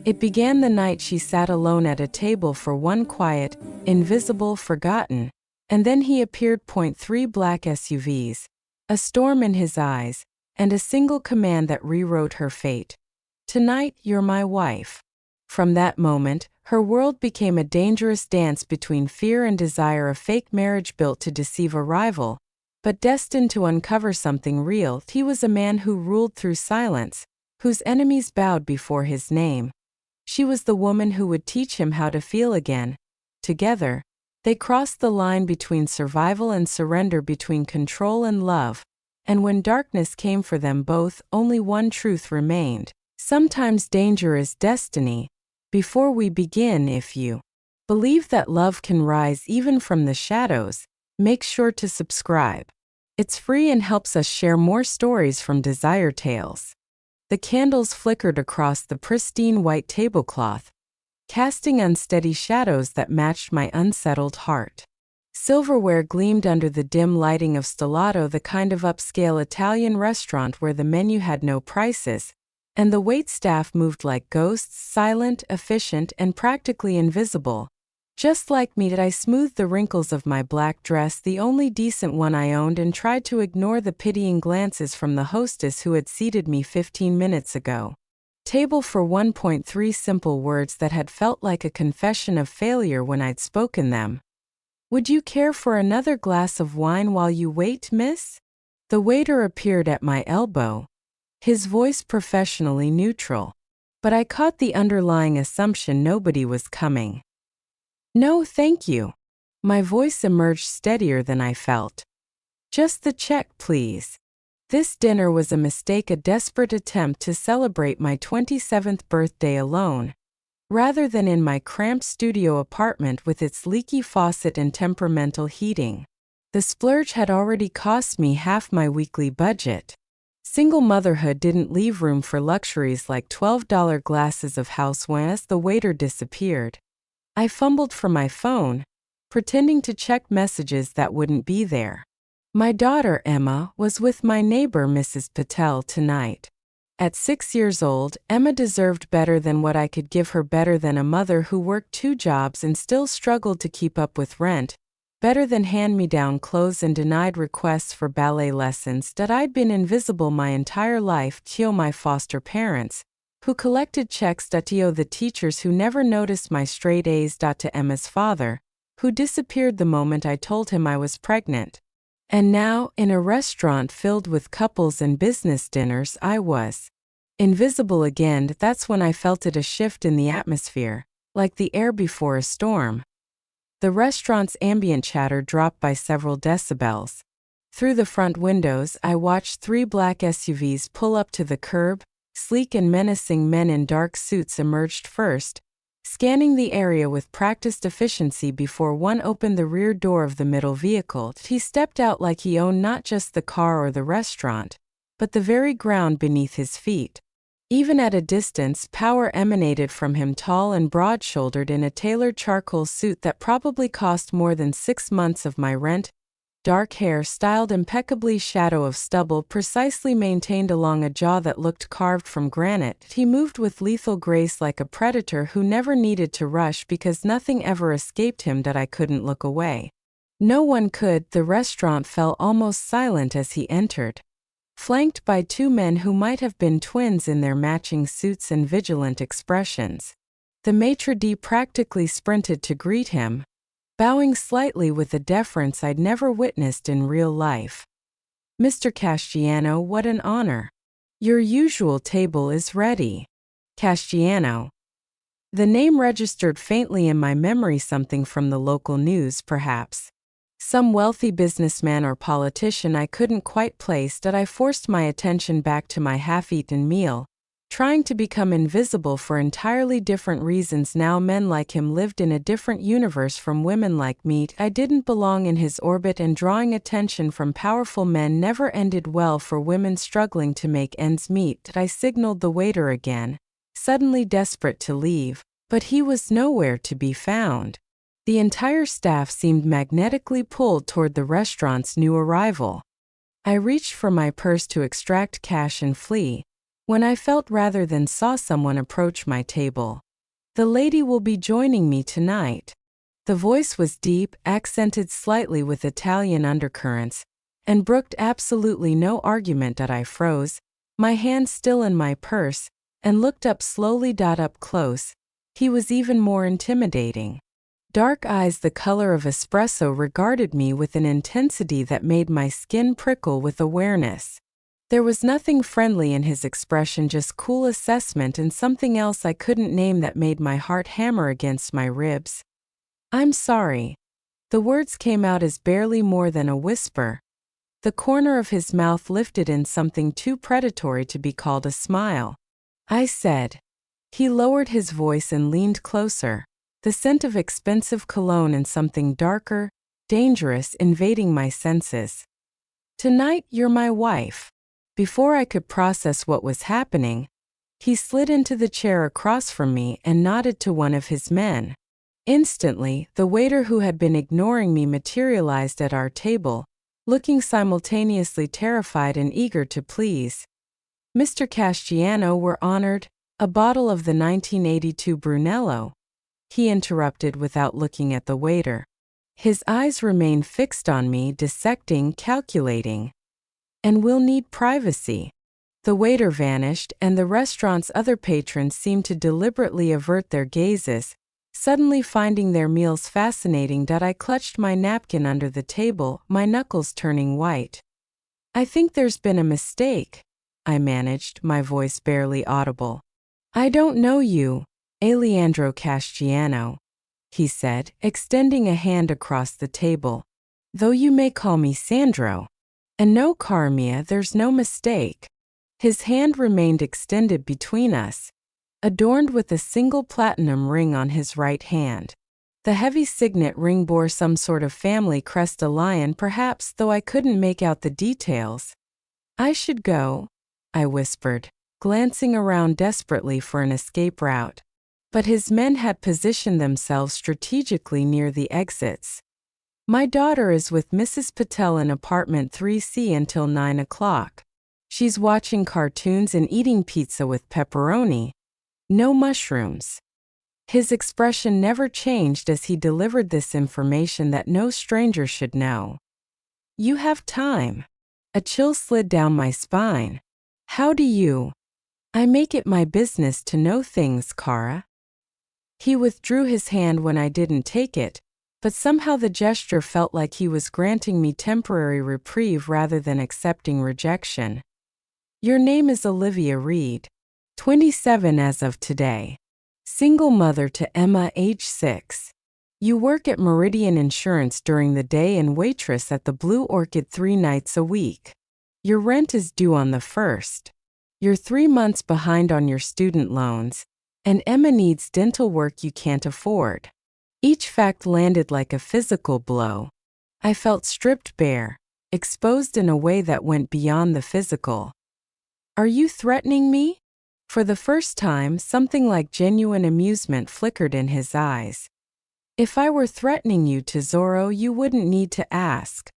It began the night she sat alone at a table for one quiet, invisible, forgotten, and then he appeared. 3 black SUVs, a storm in his eyes, and a single command that rewrote her fate. Tonight, you're my wife. From that moment, her world became a dangerous dance between fear and desire, a fake marriage built to deceive a rival, but destined to uncover something real. He was a man who ruled through silence, whose enemies bowed before his name. She was the woman who would teach him how to feel again. Together, they crossed the line between survival and surrender, between control and love, and when darkness came for them both, only one truth remained. Sometimes danger is destiny. Before we begin, if you believe that love can rise even from the shadows, make sure to subscribe. It's free and helps us share more stories from Desire Tales. The candles flickered across the pristine white tablecloth, casting unsteady shadows that matched my unsettled heart. Silverware gleamed under the dim lighting of Stellato, the kind of upscale Italian restaurant where the menu had no prices, and the waitstaff moved like ghosts, silent, efficient, and practically invisible. Just like me, I smoothed the wrinkles of my black dress, the only decent one I owned, and tried to ignore the pitying glances from the hostess who had seated me 15 minutes ago. Table for 1.3 simple words that had felt like a confession of failure when I'd spoken them. Would you care for another glass of wine while you wait, miss? The waiter appeared at my elbow, his voice professionally neutral, but I caught the underlying assumption nobody was coming. No, thank you. My voice emerged steadier than I felt. Just the check, please. This dinner was a mistake, a desperate attempt to celebrate my 27th birthday alone, rather than in my cramped studio apartment with its leaky faucet and temperamental heating. The splurge had already cost me half my weekly budget. Single motherhood didn't leave room for luxuries like $12 glasses of house wine. As the waiter disappeared, I fumbled for my phone, pretending to check messages that wouldn't be there. My daughter, Emma, was with my neighbor, Mrs. Patel, tonight. At 6 years old, Emma deserved better than what I could give her, better than a mother who worked 2 jobs and still struggled to keep up with rent, better than hand-me-down clothes and denied requests for ballet lessons. That I'd been invisible my entire life. Tio, my foster parents, who collected checks. Tio, the teachers who never noticed my straight A's. To Emma's father, who disappeared the moment I told him I was pregnant. And now, in a restaurant filled with couples and business dinners, I was invisible again. That's when I felt it, a shift in the atmosphere, like the air before a storm. The restaurant's ambient chatter dropped by several decibels. Through the front windows, I watched 3 black SUVs pull up to the curb. Sleek and menacing men in dark suits emerged first, scanning the area with practiced efficiency before one opened the rear door of the middle vehicle. He stepped out like he owned not just the car or the restaurant, but the very ground beneath his feet. Even at a distance, power emanated from him, tall and broad-shouldered in a tailored charcoal suit that probably cost more than 6 months of my rent. Dark hair styled impeccably, shadow of stubble precisely maintained along a jaw that looked carved from granite. He moved with lethal grace like a predator who never needed to rush because nothing ever escaped him. That I couldn't look away. No one could. The restaurant fell almost silent as he entered, flanked by 2 men who might have been twins in their matching suits and vigilant expressions. The maitre d' practically sprinted to greet him, bowing slightly with a deference I'd never witnessed in real life. Mr. Castiano, what an honor. Your usual table is ready. Castiano. The name registered faintly in my memory, something from the local news, perhaps. Some wealthy businessman or politician I couldn't quite place. That I forced my attention back to my half-eaten meal, trying to become invisible for entirely different reasons. Now men like him lived in a different universe from women like me. I didn't belong in his orbit, and drawing attention from powerful men never ended well for women struggling to make ends meet. I signaled the waiter again, suddenly desperate to leave, but he was nowhere to be found. The entire staff seemed magnetically pulled toward the restaurant's new arrival. I reached for my purse to extract cash and flee, when I felt rather than saw someone approach my table. "The lady will be joining me tonight." The voice was deep, accented slightly with Italian undercurrents, and brooked absolutely no argument. I froze, my hand still in my purse, and looked up slowly. Up close, he was even more intimidating. Dark eyes the color of espresso regarded me with an intensity that made my skin prickle with awareness. There was nothing friendly in his expression, just cool assessment and something else I couldn't name that made my heart hammer against my ribs. "I'm sorry." The words came out as barely more than a whisper. The corner of his mouth lifted in something too predatory to be called a smile. "I said." He lowered his voice and leaned closer, the scent of expensive cologne and something darker, dangerous invading my senses. "Tonight you're my wife." Before I could process what was happening, he slid into the chair across from me and nodded to one of his men. Instantly, the waiter who had been ignoring me materialized at our table, looking simultaneously terrified and eager to please. "Mr. Castiano, we're honored. A bottle of the 1982 Brunello," he interrupted without looking at the waiter. His eyes remained fixed on me, dissecting, calculating. "And we'll need privacy." The waiter vanished, and the restaurant's other patrons seemed to deliberately avert their gazes, suddenly finding their meals fascinating. I clutched my napkin under the table, my knuckles turning white. "I think there's been a mistake," I managed, my voice barely audible. "I don't know you, Alejandro Castiano," he said, extending a hand across the table. "Though you may call me Sandro. And no, Carmia, there's no mistake." His hand remained extended between us, adorned with a single platinum ring on his right hand. The heavy signet ring bore some sort of family crest, a lion perhaps, though I couldn't make out the details. "I should go," I whispered, glancing around desperately for an escape route. But his men had positioned themselves strategically near the exits. "My daughter is with Mrs. Patel in apartment 3C until 9 o'clock. She's watching cartoons and eating pizza with pepperoni. No mushrooms." His expression never changed as he delivered this information that no stranger should know. "You have time." A chill slid down my spine. "How do you?" "I make it my business to know things, Cara." He withdrew his hand when I didn't take it, but somehow the gesture felt like he was granting me temporary reprieve rather than accepting rejection. "Your name is Olivia Reed. 27 as of today. Single mother to Emma, age 6. You work at Meridian Insurance during the day and waitress at the Blue Orchid 3 nights a week. Your rent is due on the 1st. You're 3 months behind on your student loans, and Emma needs dental work you can't afford." Each fact landed like a physical blow. I felt stripped bare, exposed in a way that went beyond the physical. "Are you threatening me?" For the first time, something like genuine amusement flickered in his eyes. "If I were threatening you, Tesoro, you wouldn't need to ask."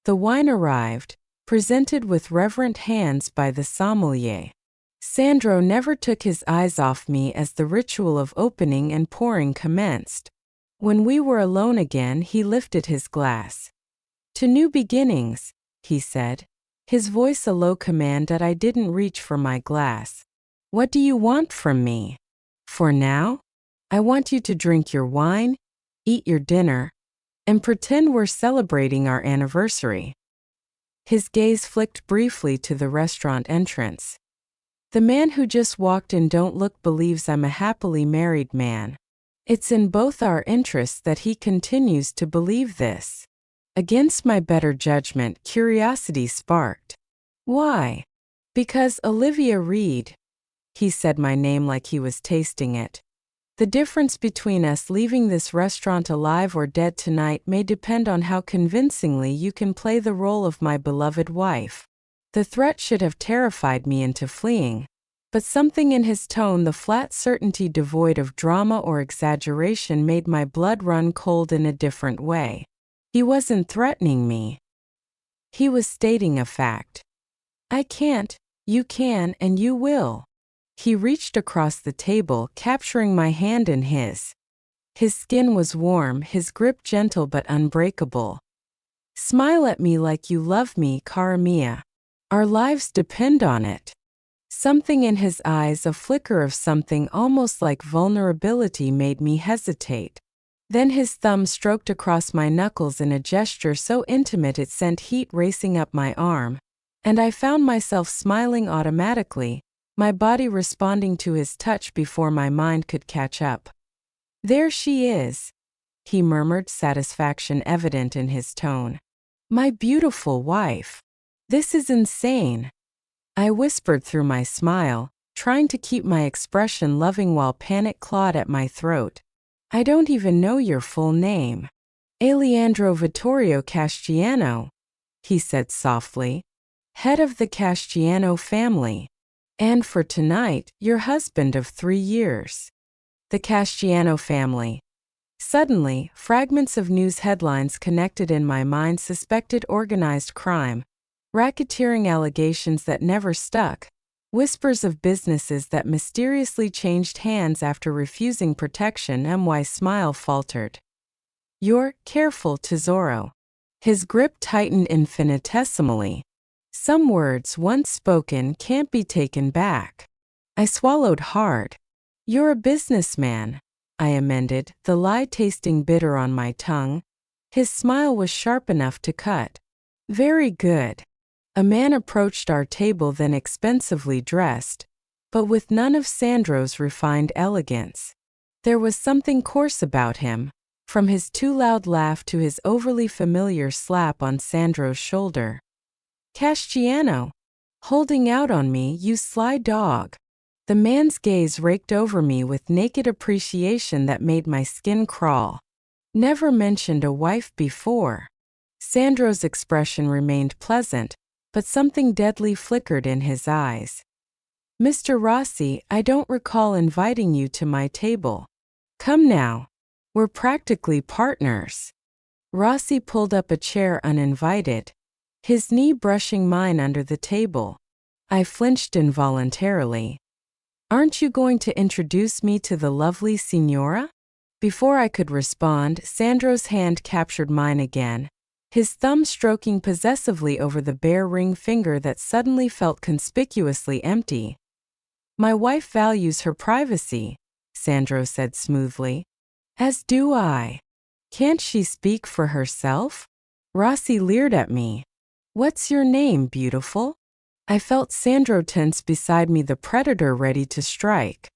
The wine arrived, presented with reverent hands by the sommelier. Sandro never took his eyes off me as the ritual of opening and pouring commenced. When we were alone again, he lifted his glass. "To new beginnings," he said, his voice a low command that I didn't reach for my glass. "What do you want from me?" "For now, I want you to drink your wine, eat your dinner, and pretend we're celebrating our anniversary." His gaze flicked briefly to the restaurant entrance. "The man who just walked in, don't look, believes I'm a happily married man. It's in both our interests that he continues to believe this." Against my better judgment, curiosity sparked. "Why?" "Because Olivia Reed." He said my name like he was tasting it. "The difference between us leaving this restaurant alive or dead tonight may depend on how convincingly you can play the role of my beloved wife." The threat should have terrified me into fleeing, but something in his tone, the flat certainty devoid of drama or exaggeration, made my blood run cold in a different way. He wasn't threatening me. He was stating a fact. "I can't. You can and you will. He reached across the table, capturing my hand in his. His skin was warm, his grip gentle but unbreakable. Smile at me like you love me, cara mia. Our lives depend on it. Something in his eyes, a flicker of something almost like vulnerability, made me hesitate. Then his thumb stroked across my knuckles in a gesture so intimate it sent heat racing up my arm, and I found myself smiling automatically, my body responding to his touch before my mind could catch up. There she is, he murmured, satisfaction evident in his tone. My beautiful wife. This is insane. I whispered through my smile, trying to keep my expression loving while panic clawed at my throat. I don't even know your full name. Alejandro Vittorio Casciano, he said softly, head of the Casciano family. And for tonight, your husband of 3 years. The Casciano family. Suddenly, fragments of news headlines connected in my mind: suspected organized crime, racketeering allegations that never stuck, whispers of businesses that mysteriously changed hands after refusing protection. My smile faltered. You're careful, tesoro. His grip tightened infinitesimally. Some words once spoken can't be taken back. I swallowed hard. You're a businessman, I amended, the lie tasting bitter on my tongue. His smile was sharp enough to cut. Very good. A man approached our table, then expensively dressed, but with none of Sandro's refined elegance. There was something coarse about him, from his too loud laugh to his overly familiar slap on Sandro's shoulder. Casciano, holding out on me, you sly dog. The man's gaze raked over me with naked appreciation that made my skin crawl. Never mentioned a wife before. Sandro's expression remained pleasant, but something deadly flickered in his eyes. Mr. Rossi, I don't recall inviting you to my table. Come now. We're practically partners. Rossi pulled up a chair uninvited, his knee brushing mine under the table. I flinched involuntarily. Aren't you going to introduce me to the lovely signora? Before I could respond, Sandro's hand captured mine again, his thumb stroking possessively over the bare ring finger that suddenly felt conspicuously empty. My wife values her privacy, Sandro said smoothly. As do I. Can't she speak for herself? Rossi leered at me. What's your name, beautiful? I felt Sandro tense beside me, the predator ready to strike.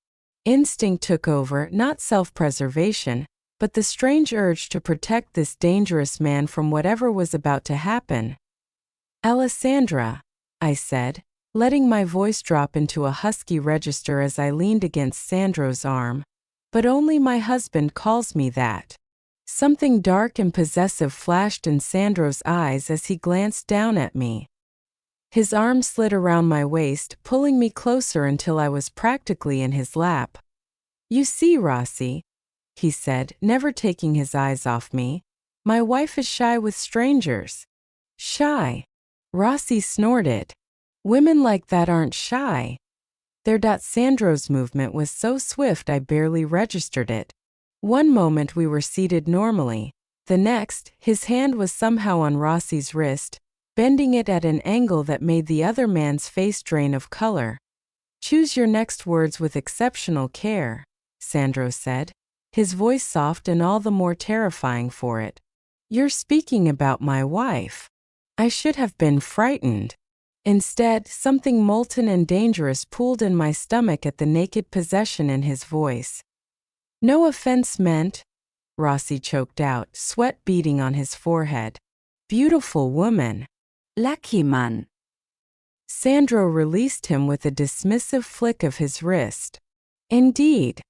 Instinct took over, not self-preservation, but the strange urge to protect this dangerous man from whatever was about to happen. Alessandra, I said, letting my voice drop into a husky register as I leaned against Sandro's arm. But only my husband calls me that. Something dark and possessive flashed in Sandro's eyes as he glanced down at me. His arm slid around my waist, pulling me closer until I was practically in his lap. You see, Rossi, he said, never taking his eyes off me, my wife is shy with strangers. Shy? Rossi snorted. Women like that aren't shy. Sandro's movement was so swift I barely registered it. One moment we were seated normally. The next, his hand was somehow on Rossi's wrist, bending it at an angle that made the other man's face drain of color. Choose your next words with exceptional care, Sandro said, his voice soft and all the more terrifying for it. You're speaking about my wife. I should have been frightened. Instead, something molten and dangerous pooled in my stomach at the naked possession in his voice. No offense meant, Rossi choked out, sweat beading on his forehead. Beautiful woman. Lucky man. Sandro released him with a dismissive flick of his wrist. Indeed.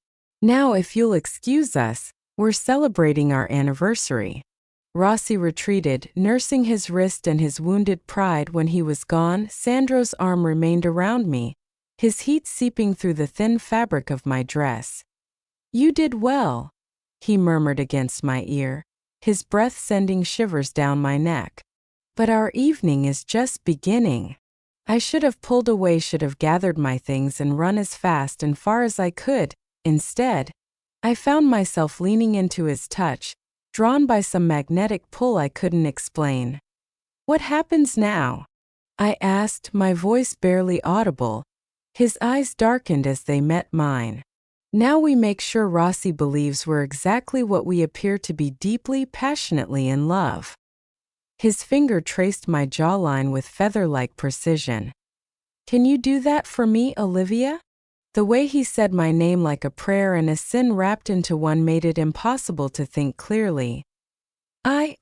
Now if you'll excuse us, we're celebrating our anniversary. Rossi retreated, nursing his wrist and his wounded pride. When he was gone, Sandro's arm remained around me, his heat seeping through the thin fabric of my dress. You did well, he murmured against my ear, his breath sending shivers down my neck. But our evening is just beginning. I should have pulled away, should have gathered my things and run as fast and far as I could. Instead, I found myself leaning into his touch, drawn by some magnetic pull I couldn't explain. "What happens now?" I asked, my voice barely audible. His eyes darkened as they met mine. "Now we make sure Rossi believes we're exactly what we appear to be, deeply, passionately in love." His finger traced my jawline with feather-like precision. "Can you do that for me, Olivia?" The way he said my name like a prayer and a sin wrapped into one made it impossible to think clearly.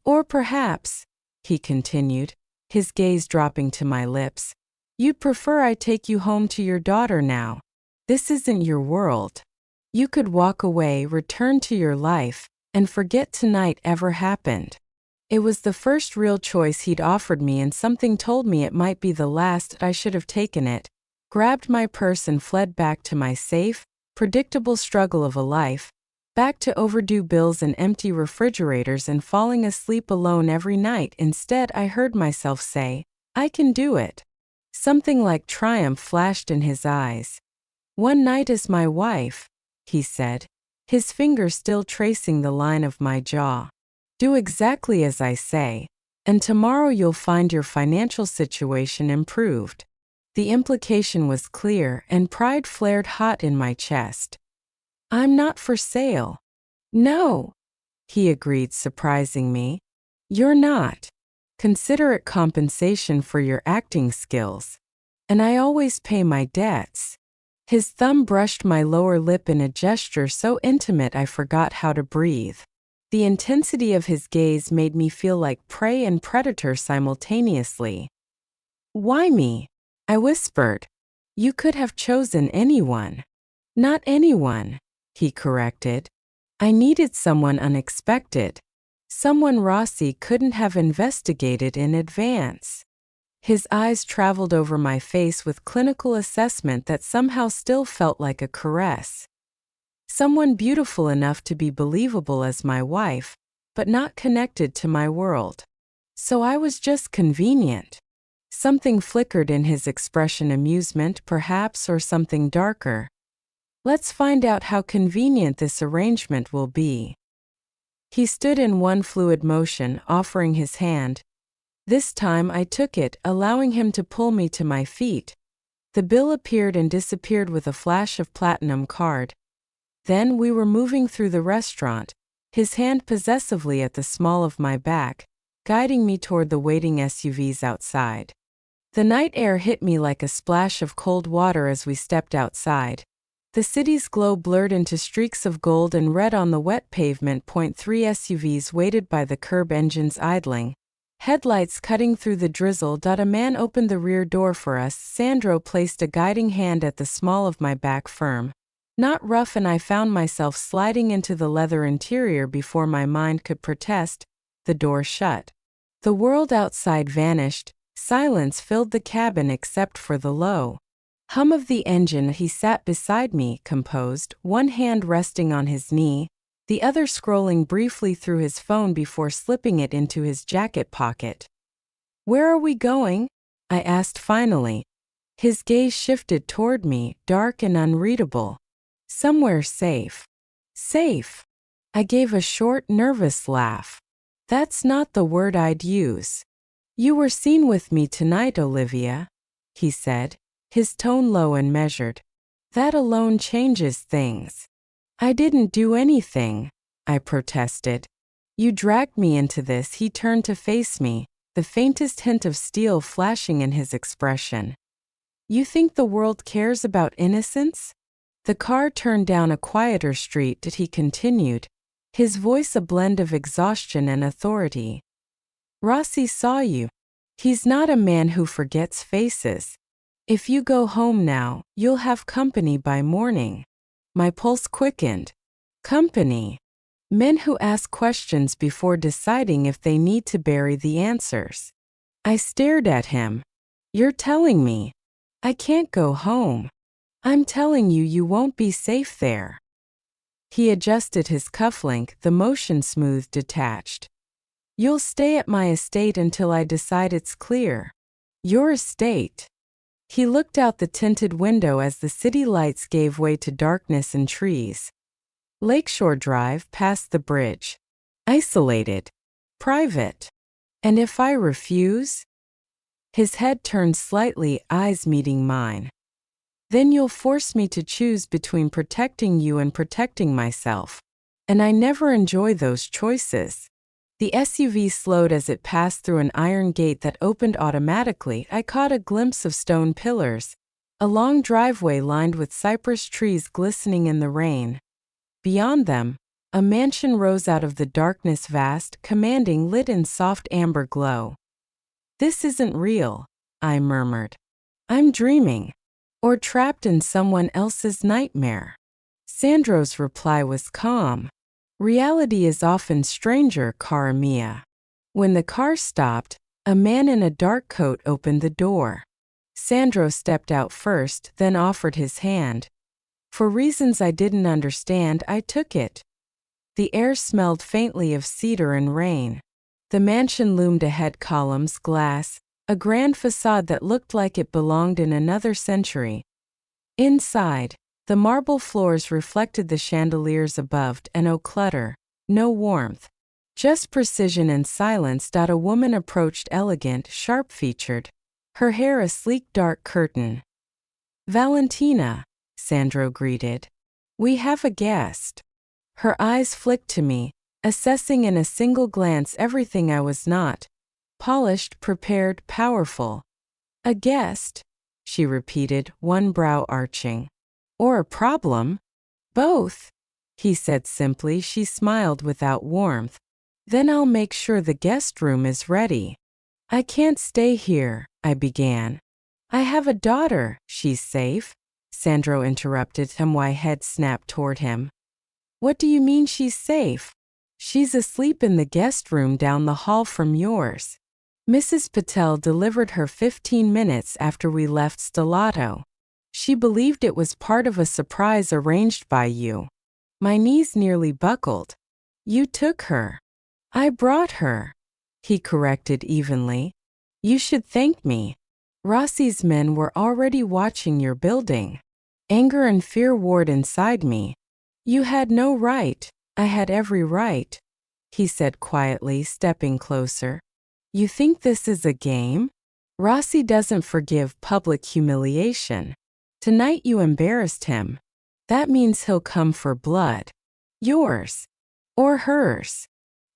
Or perhaps," he continued, his gaze dropping to my lips, "you'd prefer I take you home to your daughter now. This isn't your world. You could walk away, return to your life, and forget tonight ever happened." It was the first real choice he'd offered me, and something told me it might be the last. I should have taken it, grabbed my purse and fled back to my safe, predictable struggle of a life, back to overdue bills and empty refrigerators and falling asleep alone every night. Instead, I heard myself say, "I can do it." Something like triumph flashed in his eyes. "One night as my wife," he said, his finger still tracing the line of my jaw. "Do exactly as I say, and tomorrow you'll find your financial situation improved." The implication was clear, and pride flared hot in my chest. "I'm not for sale." "No," he agreed, surprising me. "You're not. Consider it compensation for your acting skills. And I always pay my debts." His thumb brushed my lower lip in a gesture so intimate I forgot how to breathe. The intensity of his gaze made me feel like prey and predator simultaneously. "Why me?" I whispered. "You could have chosen anyone." "Not anyone," he corrected. "I needed someone unexpected. Someone Rossi couldn't have investigated in advance." His eyes traveled over my face with clinical assessment that somehow still felt like a caress. Someone beautiful enough to be believable as my wife, but not connected to my world. So I was just convenient. Something flickered in his expression, amusement perhaps, or something darker. "Let's find out how convenient this arrangement will be." He stood in one fluid motion, offering his hand. This time I took it, allowing him to pull me to my feet. The bill appeared and disappeared with a flash of platinum card. Then we were moving through the restaurant, his hand possessively at the small of my back, guiding me toward the waiting SUVs outside. The night air hit me like a splash of cold water as we stepped outside. The city's glow blurred into streaks of gold and red on the wet pavement. 3 SUVs waited by the curb, engines idling, headlights cutting through the drizzle. A man opened the rear door for us. Sandro placed a guiding hand at the small of my back, firm, not rough, and I found myself sliding into the leather interior before my mind could protest. The door shut. The world outside vanished. Silence filled the cabin except for the low hum of the engine. He sat beside me, composed, one hand resting on his knee, the other scrolling briefly through his phone before slipping it into his jacket pocket. "Where are we going?" I asked finally. His gaze shifted toward me, dark and unreadable. "Somewhere safe." "Safe?" I gave a short, nervous laugh. That's not the word I'd use. "You were seen with me tonight, Olivia," he said, his tone low and measured. "That alone changes things." "I didn't do anything," I protested. "You dragged me into this." He turned to face me, the faintest hint of steel flashing in his expression. "You think the world cares about innocence?" The car turned down a quieter street. He continued, his voice a blend of exhaustion and authority. "Rossi saw you. He's not a man who forgets faces. If you go home now, you'll have company by morning." My pulse quickened. Company? Men who ask questions before deciding if they need to bury the answers. I stared at him. "You're telling me I can't go home. I'm telling you, you won't be safe there." He adjusted his cufflink, the motion smooth, detached. "You'll stay at my estate until I decide it's clear." "Your estate?" He looked out the tinted window as the city lights gave way to darkness and trees. Lakeshore Drive past the bridge. Isolated. Private. And if I refuse? His head turned slightly, eyes meeting mine. Then you'll force me to choose between protecting you and protecting myself. And I never enjoy those choices. The SUV slowed as it passed through an iron gate that opened automatically. I caught a glimpse of stone pillars, a long driveway lined with cypress trees glistening in the rain. Beyond them, a mansion rose out of the darkness, vast, commanding, lit in soft amber glow. This isn't real, I murmured. I'm dreaming. Or trapped in someone else's nightmare. Sandro's reply was calm. Reality is often stranger, cara mia. When the car stopped, a man in a dark coat opened the door. Sandro stepped out first, then offered his hand. For reasons I didn't understand, I took it. The air smelled faintly of cedar and rain. The mansion loomed ahead, columns, glass, a grand facade that looked like it belonged in another century. Inside, the marble floors reflected the chandeliers above, and no clutter, no warmth, just precision and silence. A woman approached, elegant, sharp-featured, her hair a sleek dark curtain. Valentina, Sandro greeted. We have a guest. Her eyes flicked to me, assessing in a single glance everything I was not. Polished, prepared, powerful. A guest, she repeated, one brow arching. Or a problem? Both, he said simply. She smiled without warmth. Then I'll make sure the guest room is ready. I can't stay here, I began. I have a daughter. She's safe? Sandro interrupted him. My head snapped toward him. What do you mean she's safe? She's asleep in the guest room down the hall from yours. Mrs. Patel delivered her 15 minutes after we left Stellato. She believed it was part of a surprise arranged by you. My knees nearly buckled. You took her. I brought her, he corrected evenly. You should thank me. Rossi's men were already watching your building. Anger and fear warred inside me. You had no right. I had every right, he said quietly, stepping closer. You think this is a game? Rossi doesn't forgive public humiliation. Tonight you embarrassed him. That means he'll come for blood. Yours. Or hers.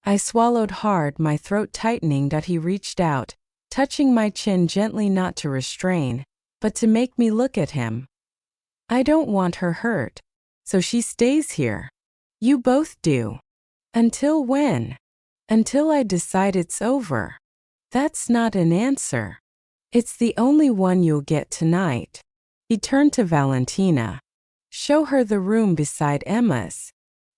I swallowed hard, my throat tightening. He reached out, touching my chin gently, not to restrain, but to make me look at him. I don't want her hurt. So she stays here. You both do. Until when? Until I decide it's over. That's not an answer. It's the only one you'll get tonight. He turned to Valentina. Show her the room beside Emma's.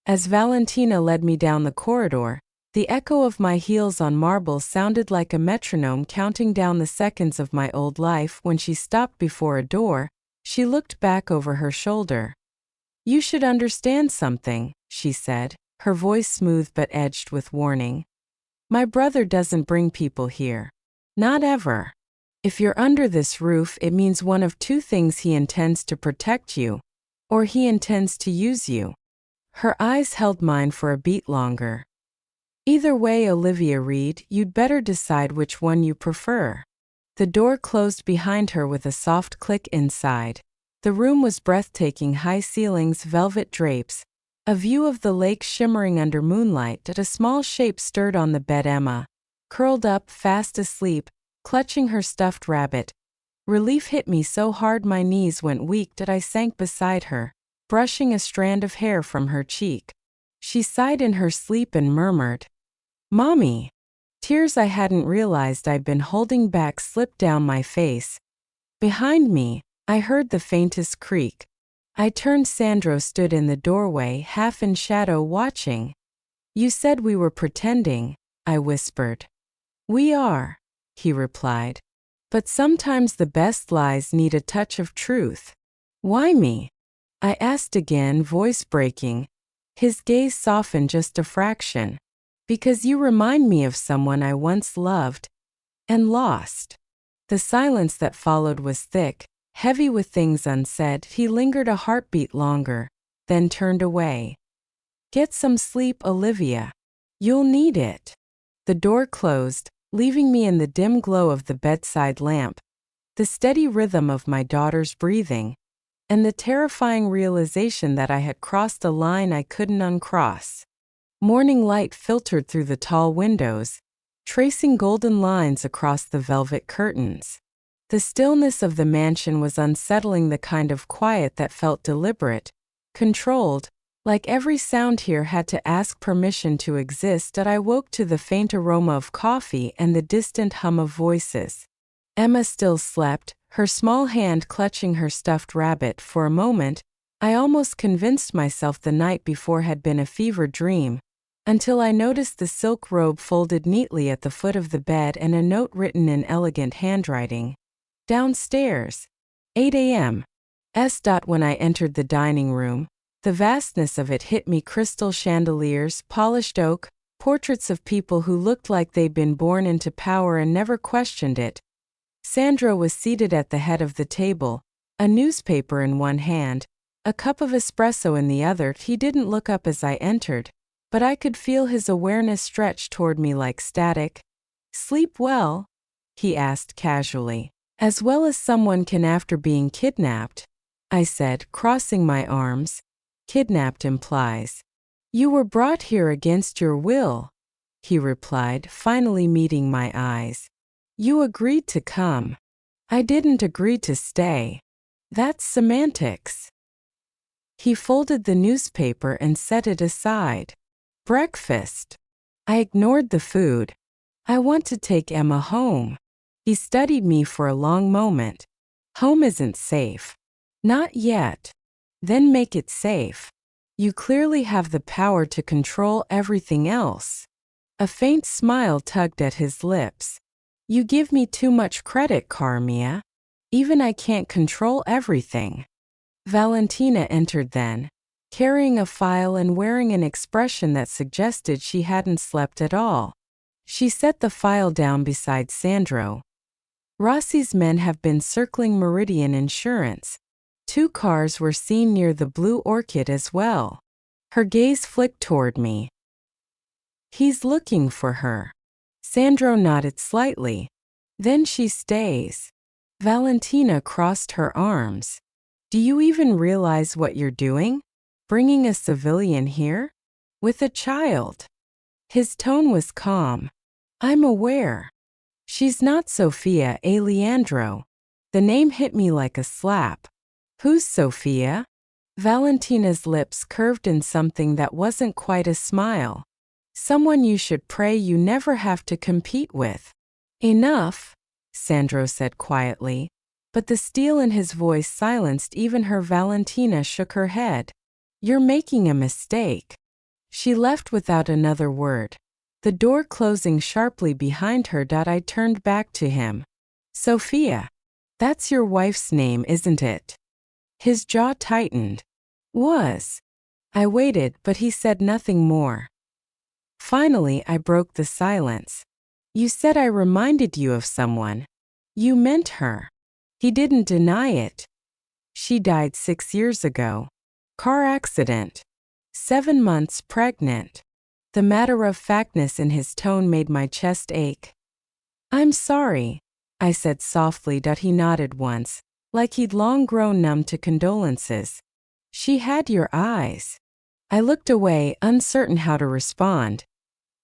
As Valentina led me down the corridor, the echo of my heels on marble sounded like a metronome counting down the seconds of my old life. When she stopped before a door, she looked back over her shoulder. You should understand something, she said, her voice smooth but edged with warning. My brother doesn't bring people here. Not ever. If you're under this roof, it means one of two things: he intends to protect you, or he intends to use you. Her eyes held mine for a beat longer. Either way, Olivia Reed, you'd better decide which one you prefer. The door closed behind her with a soft click inside. The room was breathtaking: high ceilings, velvet drapes, a view of the lake shimmering under moonlight. A small shape stirred on the bed, Emma, curled up, fast asleep, clutching her stuffed rabbit. Relief hit me so hard my knees went weak that I sank beside her, brushing a strand of hair from her cheek. She sighed in her sleep and murmured, "Mommy." Tears I hadn't realized I'd been holding back slipped down my face. Behind me, I heard the faintest creak. I turned. Sandro stood in the doorway, half in shadow, watching. "You said we were pretending," I whispered. "We are," he replied. "But sometimes the best lies need a touch of truth." "Why me?" I asked again, voice breaking. His gaze softened just a fraction. "Because you remind me of someone I once loved and lost." The silence that followed was thick, heavy with things unsaid. He lingered a heartbeat longer, then turned away. Get some sleep, Olivia. You'll need it. The door closed, leaving me in the dim glow of the bedside lamp, the steady rhythm of my daughter's breathing, and the terrifying realization that I had crossed a line I couldn't uncross. Morning light filtered through the tall windows, tracing golden lines across the velvet curtains. The stillness of the mansion was unsettling, the kind of quiet that felt deliberate, controlled, like every sound here had to ask permission to exist. I woke to the faint aroma of coffee and the distant hum of voices. Emma still slept, her small hand clutching her stuffed rabbit. For a moment, I almost convinced myself the night before had been a fever dream, until I noticed the silk robe folded neatly at the foot of the bed and a note written in elegant handwriting. Downstairs. 8 a.m. When I entered the dining room, the vastness of it hit me. Crystal chandeliers, polished oak, portraits of people who looked like they'd been born into power and never questioned it. Sandro was seated at the head of the table, a newspaper in one hand, a cup of espresso in the other. He didn't look up as I entered, but I could feel his awareness stretch toward me like static. Sleep well? He asked casually. As well as someone can after being kidnapped, I said, crossing my arms. Kidnapped implies you were brought here against your will, he replied, finally meeting my eyes. You agreed to come. I didn't agree to stay. That's semantics. He folded the newspaper and set it aside. Breakfast. I ignored the food. I want to take Emma home. He studied me for a long moment. Home isn't safe. Not yet. Then make it safe. You clearly have the power to control everything else. A faint smile tugged at his lips. You give me too much credit, Carmia. Even I can't control everything. Valentina entered then, carrying a file and wearing an expression that suggested she hadn't slept at all. She set the file down beside Sandro. Rossi's men have been circling Meridian Insurance. 2 cars were seen near the Blue Orchid as well. Her gaze flicked toward me. He's looking for her. Sandro nodded slightly. Then she stays. Valentina crossed her arms. Do you even realize what you're doing? Bringing a civilian here? With a child. His tone was calm. I'm aware. She's not Sophia a Leandro. The name hit me like a slap. Who's Sophia? Valentina's lips curved in something that wasn't quite a smile. Someone you should pray you never have to compete with. Enough, Sandro said quietly, but the steel in his voice silenced even her. Valentina shook her head. You're making a mistake. She left without another word, the door closing sharply behind her. I turned back to him. Sophia. That's your wife's name, isn't it? His jaw tightened. Was. I waited, but he said nothing more. Finally, I broke the silence. You said I reminded you of someone. You meant her. He didn't deny it. She died 6 years ago. Car accident. 7 months pregnant. The matter-of-factness in his tone made my chest ache. I'm sorry, I said softly. He nodded once, like he'd long grown numb to condolences. She had your eyes. I looked away, uncertain how to respond.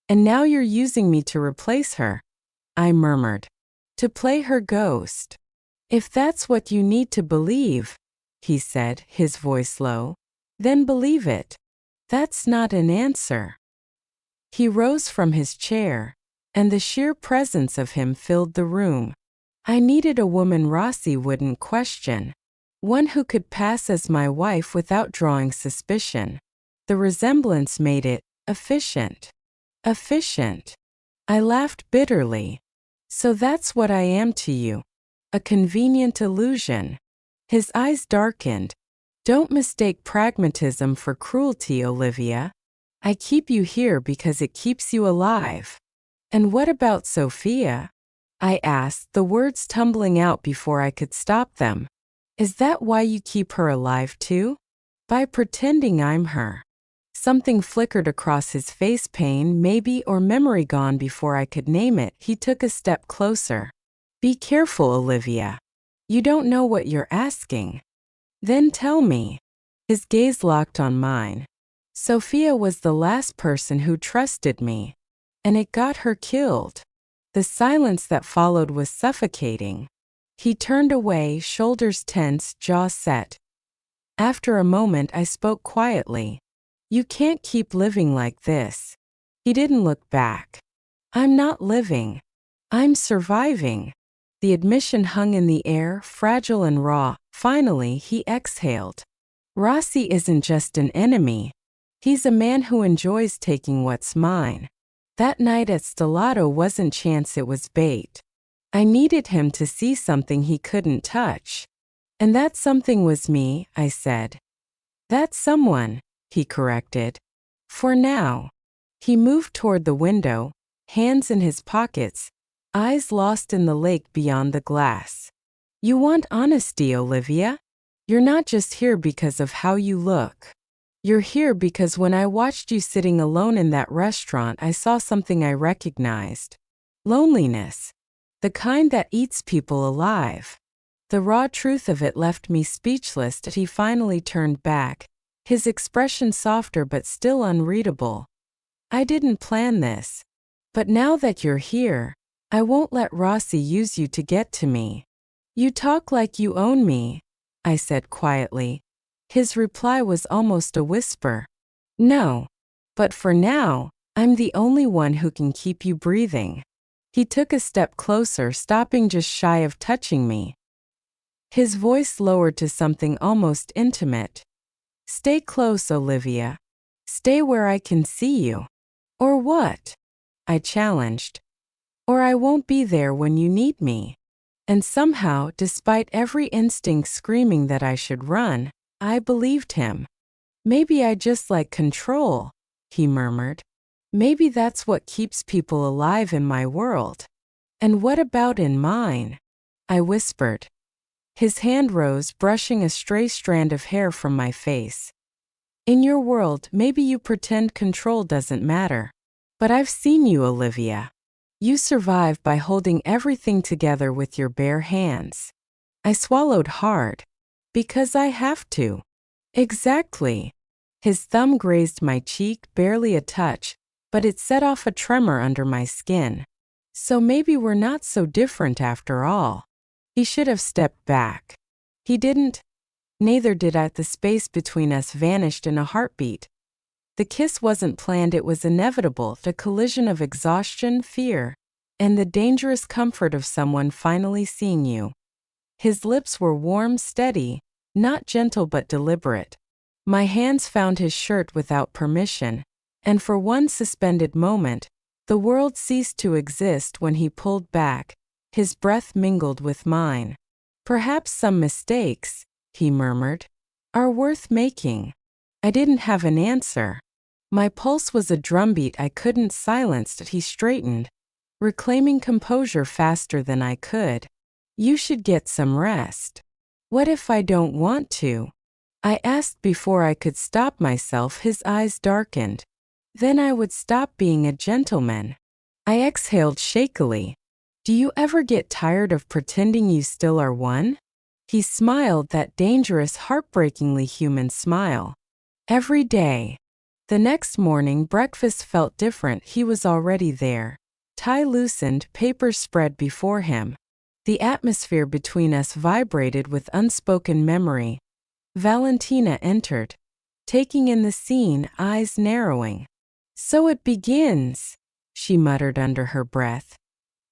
And now you're using me to replace her, I murmured. To play her ghost. If that's what you need to believe, he said, his voice low, then believe it. That's not an answer. He rose from his chair, and the sheer presence of him filled the room. I needed a woman Rossi wouldn't question. One who could pass as my wife without drawing suspicion. The resemblance made it efficient. Efficient. I laughed bitterly. So that's what I am to you. A convenient illusion. His eyes darkened. Don't mistake pragmatism for cruelty, Olivia. I keep you here because it keeps you alive. And what about Sophia? I asked, the words tumbling out before I could stop them. Is that why you keep her alive too? By pretending I'm her. Something flickered across his face, pain maybe, or memory gone before I could name it. He took a step closer. Be careful, Olivia. You don't know what you're asking. Then tell me. His gaze locked on mine. Sophia was the last person who trusted me. And it got her killed. The silence that followed was suffocating. He turned away, shoulders tense, jaw set. After a moment, I spoke quietly. You can't keep living like this. He didn't look back. I'm not living. I'm surviving. The admission hung in the air, fragile and raw. Finally, he exhaled. Rossi isn't just an enemy. He's a man who enjoys taking what's mine. That night at Stellato wasn't chance, it was bait. I needed him to see something he couldn't touch. And that something was me, I said. That someone, he corrected. For now. He moved toward the window, hands in his pockets, eyes lost in the lake beyond the glass. You want honesty, Olivia? You're not just here because of how you look. You're here because when I watched you sitting alone in that restaurant, I saw something I recognized. Loneliness. The kind that eats people alive. The raw truth of it left me speechless. He finally turned back, his expression softer but still unreadable. I didn't plan this. But now that you're here, I won't let Rossi use you to get to me. You talk like you own me, I said quietly. His reply was almost a whisper. No. But for now, I'm the only one who can keep you breathing. He took a step closer, stopping just shy of touching me. His voice lowered to something almost intimate. Stay close, Olivia. Stay where I can see you. Or what? I challenged. Or I won't be there when you need me. And somehow, despite every instinct screaming that I should run, I believed him. Maybe I just like control, he murmured. Maybe that's what keeps people alive in my world. And what about in mine? I whispered. His hand rose, brushing a stray strand of hair from my face. In your world, maybe you pretend control doesn't matter. But I've seen you, Olivia. You survive by holding everything together with your bare hands. I swallowed hard. Because I have to. Exactly. His thumb grazed my cheek, barely a touch, but it set off a tremor under my skin. So maybe we're not so different after all. He should have stepped back. He didn't. Neither did I. The space between us vanished in a heartbeat. The kiss wasn't planned, it was inevitable, the collision of exhaustion, fear, and the dangerous comfort of someone finally seeing you. His lips were warm, steady, not gentle but deliberate. My hands found his shirt without permission, and for one suspended moment, the world ceased to exist when he pulled back, his breath mingled with mine. Perhaps some mistakes, he murmured, are worth making. I didn't have an answer. My pulse was a drumbeat I couldn't silence. He straightened, reclaiming composure faster than I could. You should get some rest. What if I don't want to? I asked before I could stop myself. His eyes darkened. Then I would stop being a gentleman. I exhaled shakily. Do you ever get tired of pretending you still are one? He smiled, that dangerous, heartbreakingly human smile. Every day. The next morning, breakfast felt different. He was already there. Tie loosened, papers spread before him. The atmosphere between us vibrated with unspoken memory. Valentina entered, taking in the scene, eyes narrowing. So it begins, she muttered under her breath.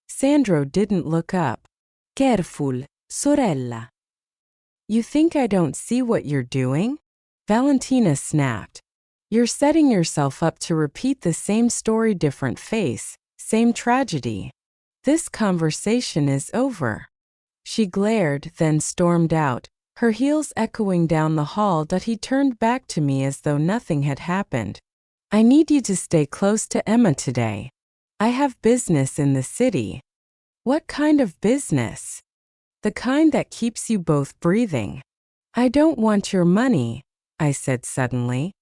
Sandro didn't look up. Careful, sorella. You think I don't see what you're doing? Valentina snapped. You're setting yourself up to repeat the same story, different face, same tragedy. This conversation is over. She glared, then stormed out, her heels echoing down the hall. He turned back to me as though nothing had happened. I need you to stay close to Emma today. I have business in the city. What kind of business? The kind that keeps you both breathing. I don't want your money, I said suddenly.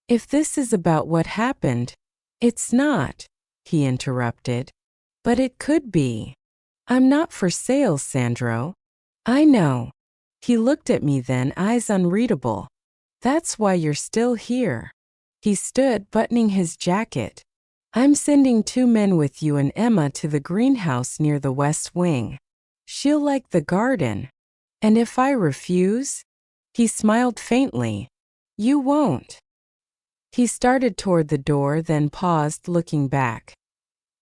If this is about what happened, it's not, he interrupted. But it could be. I'm not for sale, Sandro. I know. He looked at me then, eyes unreadable. That's why you're still here. He stood, buttoning his jacket. I'm sending 2 men with you and Emma to the greenhouse near the west wing. She'll like the garden. And if I refuse? He smiled faintly. You won't. He started toward the door, then paused, looking back.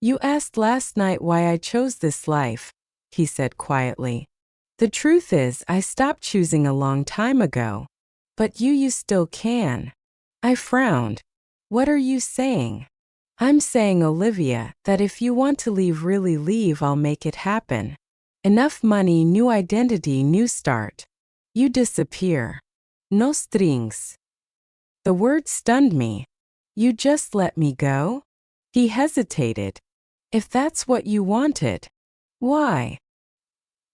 You asked last night why I chose this life, he said quietly. The truth is, I stopped choosing a long time ago. But you still can. I frowned. What are you saying? I'm saying, Olivia, that if you want to leave, really leave, I'll make it happen. Enough money, new identity, new start. You disappear. No strings. The word stunned me. You just let me go? He hesitated. If that's what you wanted. Why?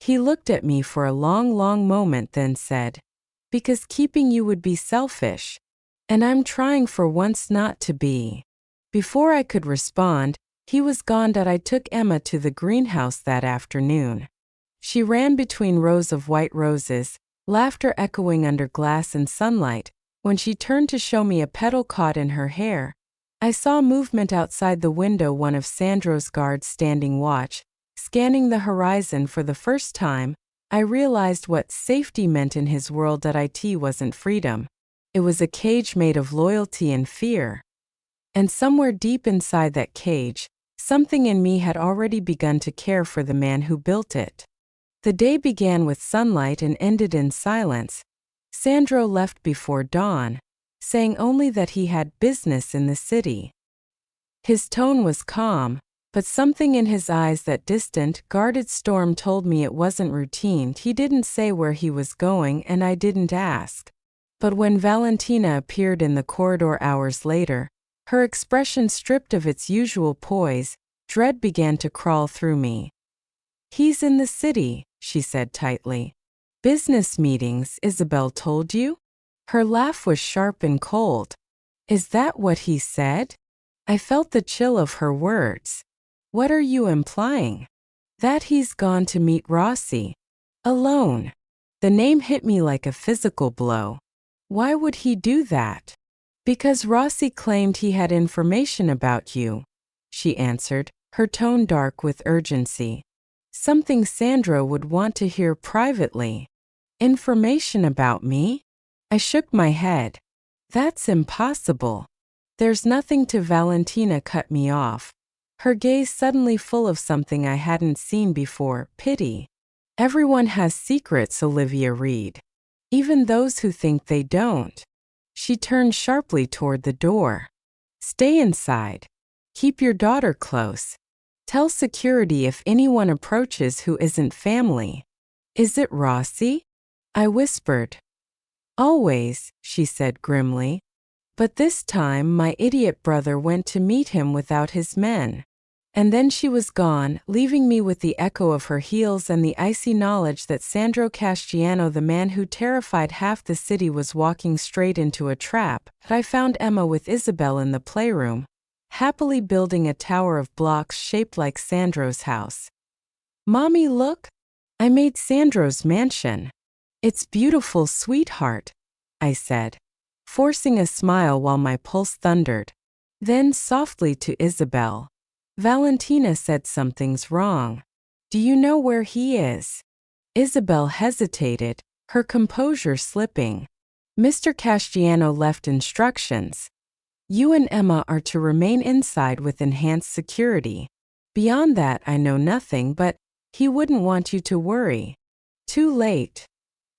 He looked at me for a long moment, then said, because keeping you would be selfish. And I'm trying for once not to be. Before I could respond, he was gone. I took Emma to the greenhouse that afternoon. She ran between rows of white roses, laughter echoing under glass and sunlight. When she turned to show me a petal caught in her hair, I saw movement outside the window, one of Sandro's guards standing watch. Scanning the horizon for the first time, I realized what safety meant in his world. It wasn't freedom. It was a cage made of loyalty and fear. And somewhere deep inside that cage, something in me had already begun to care for the man who built it. The day began with sunlight and ended in silence. Sandro left before dawn, saying only that he had business in the city. His tone was calm, but something in his eyes, that distant, guarded storm, told me it wasn't routine. He didn't say where he was going, and I didn't ask. But when Valentina appeared in the corridor hours later, her expression stripped of its usual poise, dread began to crawl through me. He's in the city, she said tightly. Business meetings, Isabel told you? Her laugh was sharp and cold. Is that what he said? I felt the chill of her words. What are you implying? That he's gone to meet Rossi. Alone. The name hit me like a physical blow. Why would he do that? Because Rossi claimed he had information about you, she answered, her tone dark with urgency. Something Sandro would want to hear privately. Information about me? I shook my head. That's impossible. There's nothing to. Valentina cut me off. Her gaze suddenly full of something I hadn't seen before, pity. Everyone has secrets, Olivia Reed. Even those who think they don't. She turned sharply toward the door. Stay inside. Keep your daughter close. Tell security if anyone approaches who isn't family. Is it Rossi? I whispered. Always, she said grimly. But this time my idiot brother went to meet him without his men. And then she was gone, leaving me with the echo of her heels and the icy knowledge that Sandro Casciano, the man who terrified half the city, was walking straight into a trap. I found Emma with Isabel in the playroom, happily building a tower of blocks shaped like Sandro's house. Mommy, look! I made Sandro's mansion. It's beautiful, sweetheart, I said, forcing a smile while my pulse thundered. Then softly to Isabel. Valentina said something's wrong. Do you know where he is? Isabel hesitated, her composure slipping. Mr. Casciano left instructions. You and Emma are to remain inside with enhanced security. Beyond that, I know nothing, but he wouldn't want you to worry. Too late,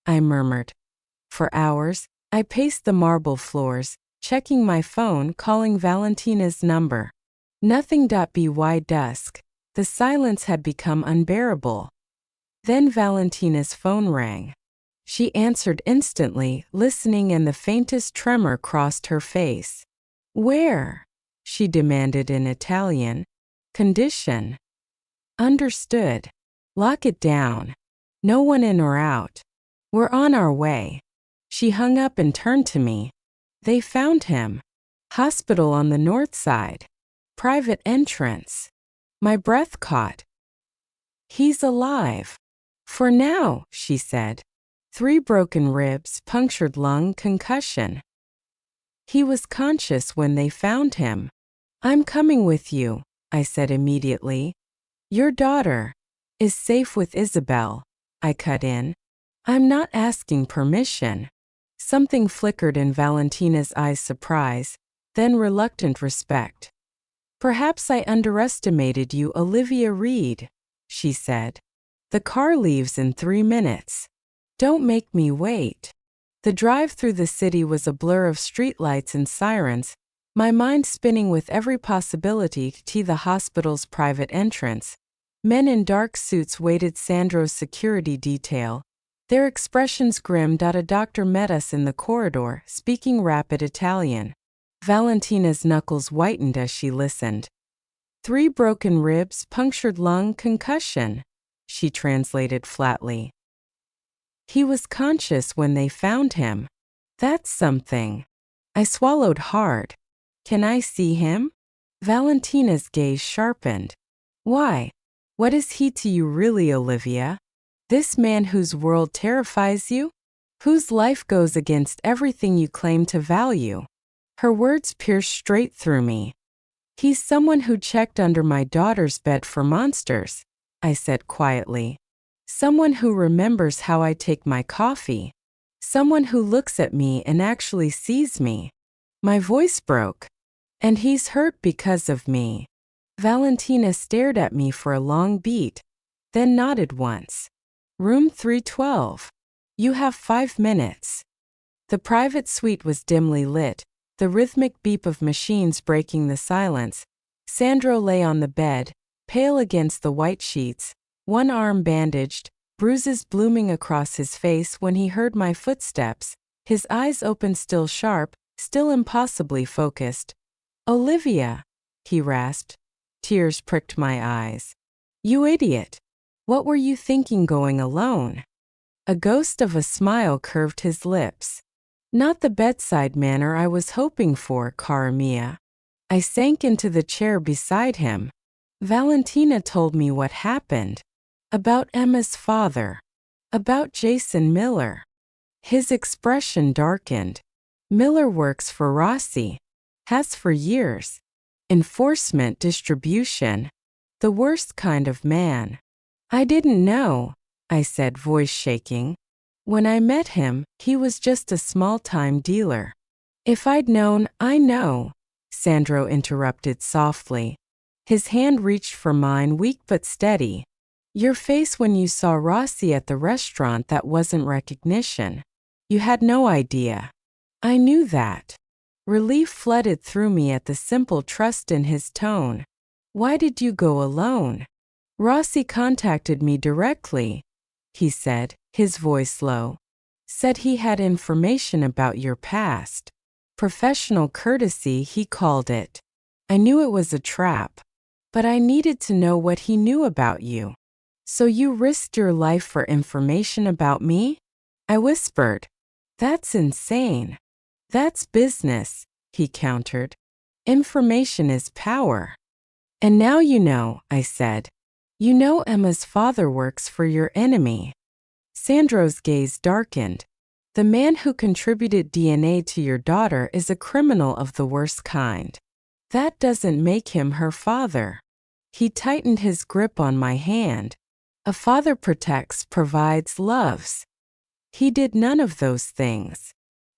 I murmured. For hours, I paced the marble floors, checking my phone, calling Valentina's number. Nothing. By dusk, the silence had become unbearable. Then Valentina's phone rang. She answered instantly, listening, and the faintest tremor crossed her face. Where? She demanded in Italian. Condition. Understood. Lock it down. No one in or out. We're on our way. She hung up and turned to me. They found him. Hospital on the north side. Private entrance. My breath caught. He's alive. For now, she said. 3 broken ribs, punctured lung, concussion. He was conscious when they found him. I'm coming with you, I said immediately. Your daughter is safe with Isabel, I cut in. I'm not asking permission. Something flickered in Valentina's eyes, surprise, then reluctant respect. Perhaps I underestimated you, Olivia Reed, she said. The car leaves in 3 minutes. Don't make me wait. The drive through the city was a blur of streetlights and sirens, my mind spinning with every possibility to the hospital's private entrance. Men in dark suits waited Sandro's security detail, their expressions grim. A doctor met us in the corridor, speaking rapid Italian. Valentina's knuckles whitened as she listened. 3 broken ribs, punctured lung, concussion, she translated flatly. He was conscious when they found him. That's something. I swallowed hard. Can I see him? Valentina's gaze sharpened. Why? What is he to you really, Olivia? This man whose world terrifies you? Whose life goes against everything you claim to value? Her words pierced straight through me. He's someone who checked under my daughter's bed for monsters, I said quietly. Someone who remembers how I take my coffee. Someone who looks at me and actually sees me. My voice broke. And he's hurt because of me. Valentina stared at me for a long beat, then nodded once. Room 312. You have 5 minutes. The private suite was dimly lit, the rhythmic beep of machines breaking the silence. Sandro lay on the bed, pale against the white sheets, one arm bandaged, bruises blooming across his face. When he heard my footsteps, his eyes opened, still sharp, still impossibly focused. Olivia, he rasped. Tears pricked my eyes. You idiot. What were you thinking going alone? A ghost of a smile curved his lips. Not the bedside manner I was hoping for, cara mia. I sank into the chair beside him. Valentina told me what happened. About Emma's father. About Jason Miller. His expression darkened. Miller works for Rossi. Has for years. Enforcement, distribution. The worst kind of man. I didn't know, I said, voice shaking. When I met him, he was just a small-time dealer. If I'd known, I know, Sandro interrupted softly. His hand reached for mine, weak but steady. Your face when you saw Rossi at the restaurant, that wasn't recognition. You had no idea. I knew that. Relief flooded through me at the simple trust in his tone. Why did you go alone? Rossi contacted me directly, he said, his voice low. Said he had information about your past. Professional courtesy, he called it. I knew it was a trap. But I needed to know what he knew about you. So you risked your life for information about me? I whispered. That's insane. That's business, he countered. Information is power. And now you know, I said. You know Emma's father works for your enemy. Sandro's gaze darkened. The man who contributed DNA to your daughter is a criminal of the worst kind. That doesn't make him her father. He tightened his grip on my hand. A father protects, provides, loves. He did none of those things.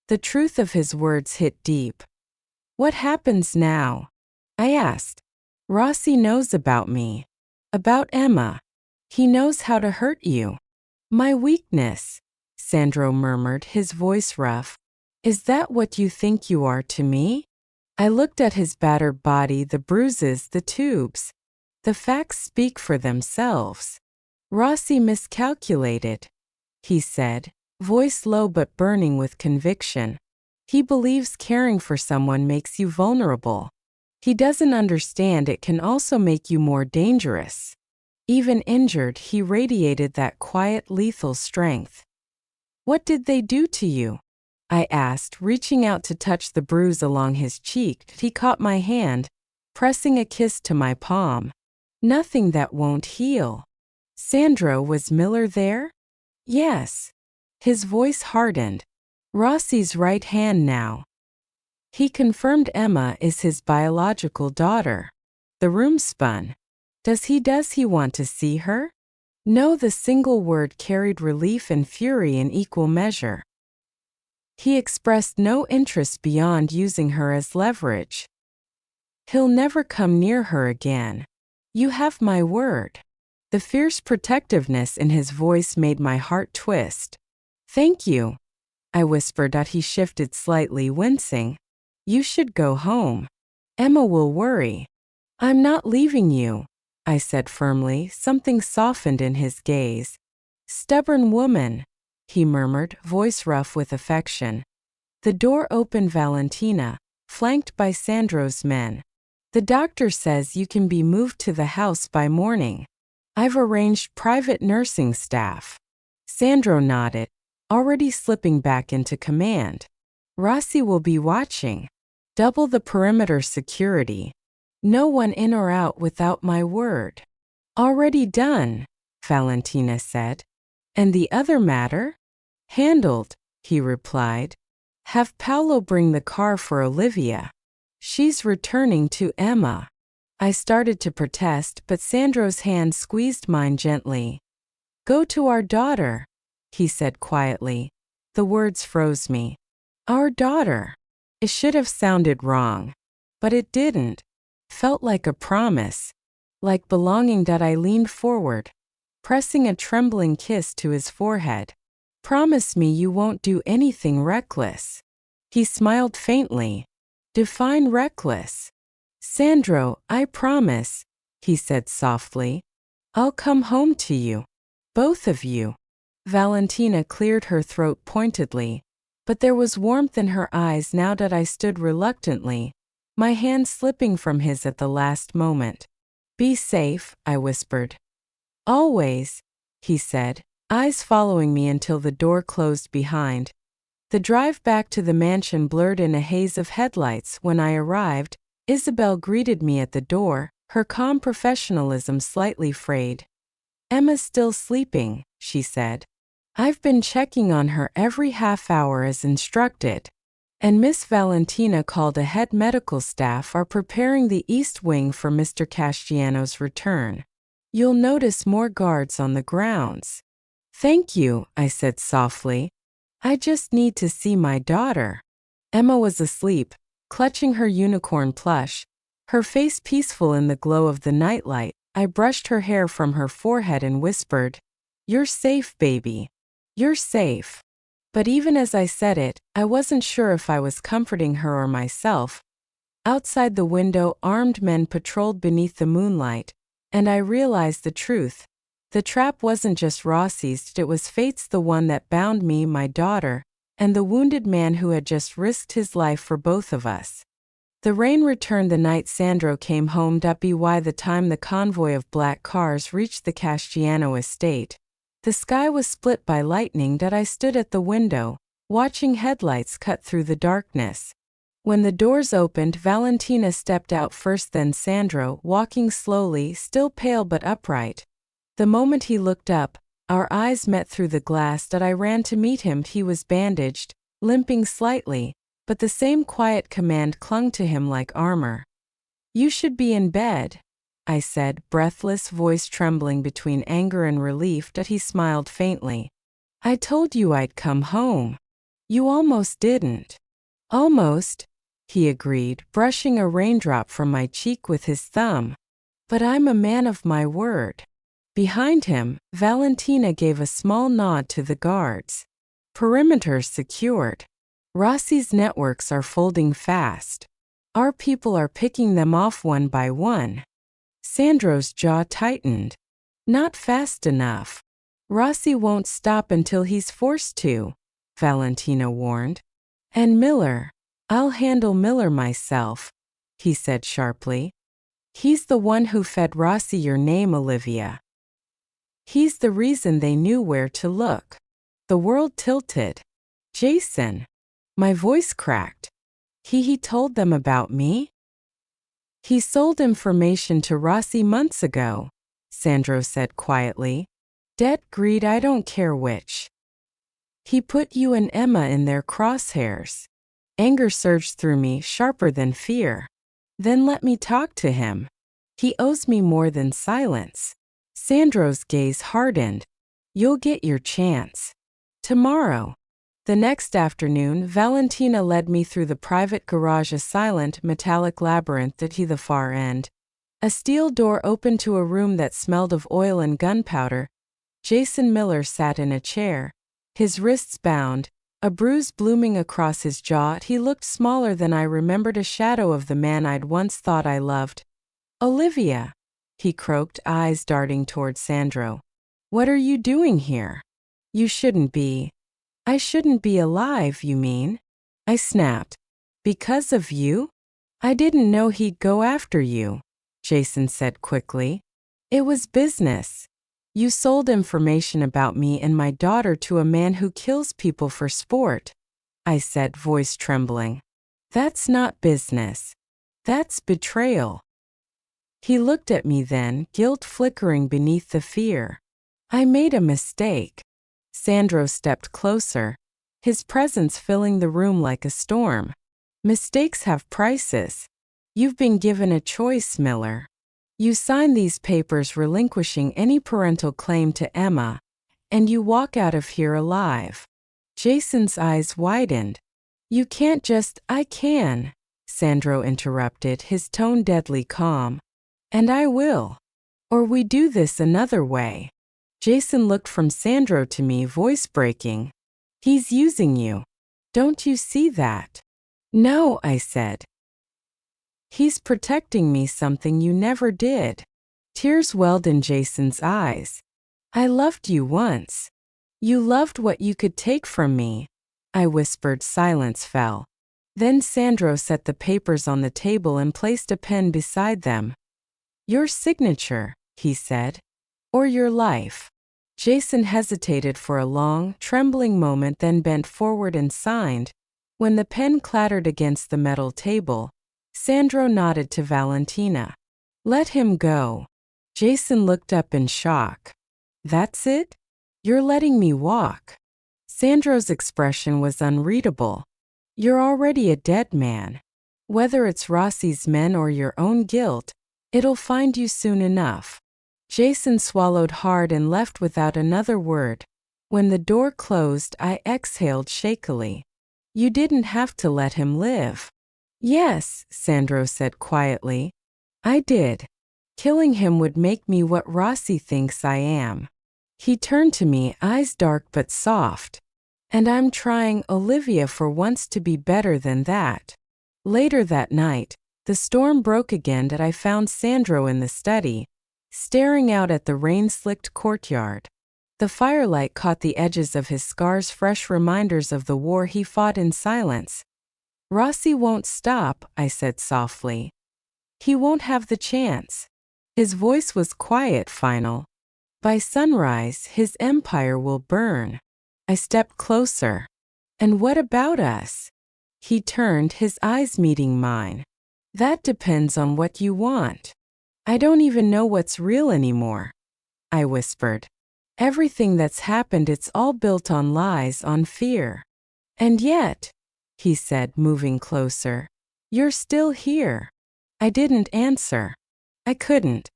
The truth of his words hit deep. What happens now? I asked. Rossi knows about me. About Emma. He knows how to hurt you. My weakness, Sandro murmured, his voice rough. Is that what you think you are to me? I looked at his battered body, the bruises, the tubes. The facts speak for themselves. Rossi miscalculated, he said, voice low but burning with conviction. He believes caring for someone makes you vulnerable. He doesn't understand it can also make you more dangerous. Even injured, he radiated that quiet, lethal strength. "What did they do to you?" I asked, reaching out to touch the bruise along his cheek. He caught my hand, pressing a kiss to my palm. "Nothing that won't heal." "Sandro, was Miller there?" "Yes." His voice hardened. "Rossi's right hand now." He confirmed Emma is his biological daughter. The room spun. Does he want to see her?" No, the single word carried relief and fury in equal measure. He expressed no interest beyond using her as leverage. "He'll never come near her again. You have my word." The fierce protectiveness in his voice made my heart twist. "Thank you," I whispered. He shifted slightly, wincing. "You should go home. Emma will worry." "I'm not leaving you," I said firmly. Something softened in his gaze. "Stubborn woman," he murmured, voice rough with affection. The door opened. Valentina, flanked by Sandro's men. "The doctor says you can be moved to the house by morning. I've arranged private nursing staff." Sandro nodded, already slipping back into command. "Rossi will be watching. Double the perimeter security. No one in or out without my word." "Already done," Valentina said. "And the other matter?" "Handled," he replied. "Have Paolo bring the car for Olivia. She's returning to Emma." I started to protest, but Sandro's hand squeezed mine gently. "Go to our daughter," he said quietly. The words froze me. Our daughter. It should have sounded wrong, but it didn't. Felt like a promise, like belonging. I leaned forward, pressing a trembling kiss to his forehead. "Promise me you won't do anything reckless." He smiled faintly. "Define reckless." "Sandro, I promise," he said softly. "I'll come home to you. Both of you." Valentina cleared her throat pointedly, but there was warmth in her eyes now. I stood reluctantly, my hand slipping from his at the last moment. "Be safe," I whispered. "Always," he said, eyes following me until the door closed behind. The drive back to the mansion blurred in a haze of headlights. When I arrived, Isabel greeted me at the door, her calm professionalism slightly frayed. "Emma's still sleeping," she said. "I've been checking on her every half hour as instructed. And Miss Valentina called ahead. Medical staff are preparing the East Wing for Mr. Castiano's return. You'll notice more guards on the grounds." "Thank you," I said softly. "I just need to see my daughter." Emma was asleep, clutching her unicorn plush, her face peaceful in the glow of the nightlight. I brushed her hair from her forehead and whispered, "You're safe, baby. You're safe." But even as I said it, I wasn't sure if I was comforting her or myself. Outside the window, armed men patrolled beneath the moonlight, and I realized the truth. The trap wasn't just Rossi's, it was fate's, the one that bound me, my daughter, and the wounded man who had just risked his life for both of us. The rain returned the night Sandro came home. By the time the convoy of black cars reached the Castiano estate, the sky was split by lightning. I stood at the window, watching headlights cut through the darkness. When the doors opened, Valentina stepped out first, then Sandro, walking slowly, still pale but upright. The moment he looked up, our eyes met through the glass. I ran to meet him. He was bandaged, limping slightly, but the same quiet command clung to him like armor. "You should be in bed," I said, breathless, voice trembling between anger and relief. He smiled faintly. "I told you I'd come home. You almost didn't." "Almost," he agreed, brushing a raindrop from my cheek with his thumb. "But I'm a man of my word." Behind him, Valentina gave a small nod to the guards. "Perimeter secured. Rossi's networks are folding fast. Our people are picking them off one by one." Sandro's jaw tightened. "Not fast enough. Rossi won't stop until he's forced to," Valentina warned. "And Miller, I'll handle Miller myself," he said sharply. "He's the one who fed Rossi your name, Olivia." He's the reason they knew where to look. The world tilted. Jason. My voice cracked. He told them about me? He sold information to Rossi months ago, Sandro said quietly. Debt, greed, I don't care which. He put you and Emma in their crosshairs. Anger surged through me, sharper than fear. Then let me talk to him. He owes me more than silence. Sandro's gaze hardened. You'll get your chance. Tomorrow. The next afternoon, Valentina led me through the private garage, a silent, metallic labyrinth at the far end. A steel door opened to a room that smelled of oil and gunpowder. Jason Miller sat in a chair, his wrists bound, a bruise blooming across his jaw. He looked smaller than I remembered, a shadow of the man I'd once thought I loved. Olivia, he croaked, eyes darting toward Sandro. What are you doing here? You shouldn't be. I shouldn't be alive, you mean? I snapped. Because of you? I didn't know he'd go after you, Jason said quickly. It was business. You sold information about me and my daughter to a man who kills people for sport, I said, voice trembling. That's not business. That's betrayal. He looked at me then, guilt flickering beneath the fear. I made a mistake. Sandro stepped closer, his presence filling the room like a storm. Mistakes have prices. You've been given a choice, Miller. You sign these papers relinquishing any parental claim to Emma, and you walk out of here alive. Jason's eyes widened. You can't just— I can, Sandro interrupted, his tone deadly calm. And I will. Or we do this another way. Jason looked from Sandro to me, voice breaking. He's using you. Don't you see that? No, I said. He's protecting me, something you never did. Tears welled in Jason's eyes. I loved you once. You loved what you could take from me. I whispered. Silence fell. Then Sandro set the papers on the table and placed a pen beside them. Your signature, he said. Or your life. Jason hesitated for a long, trembling moment, then bent forward and signed. When the pen clattered against the metal table, Sandro nodded to Valentina. Let him go. Jason looked up in shock. That's it? You're letting me walk? Sandro's expression was unreadable. You're already a dead man. Whether it's Rossi's men or your own guilt, it'll find you soon enough. Jason swallowed hard and left without another word. When the door closed, I exhaled shakily. You didn't have to let him live. Yes, Sandro said quietly. I did. Killing him would make me what Rossi thinks I am. He turned to me, eyes dark but soft. And I'm trying, Olivia, for once to be better than that. Later that night, the storm broke again and I found Sandro in the study, staring out at the rain-slicked courtyard. The firelight caught the edges of his scars, fresh reminders of the war he fought in silence. Rossi won't stop, I said softly. He won't have the chance. His voice was quiet, final. By sunrise, his empire will burn. I stepped closer. And what about us? He turned, his eyes meeting mine. That depends on what you want. I don't even know what's real anymore, I whispered. Everything that's happened, it's all built on lies, on fear. And yet, he said, moving closer, you're still here. I didn't answer. I couldn't.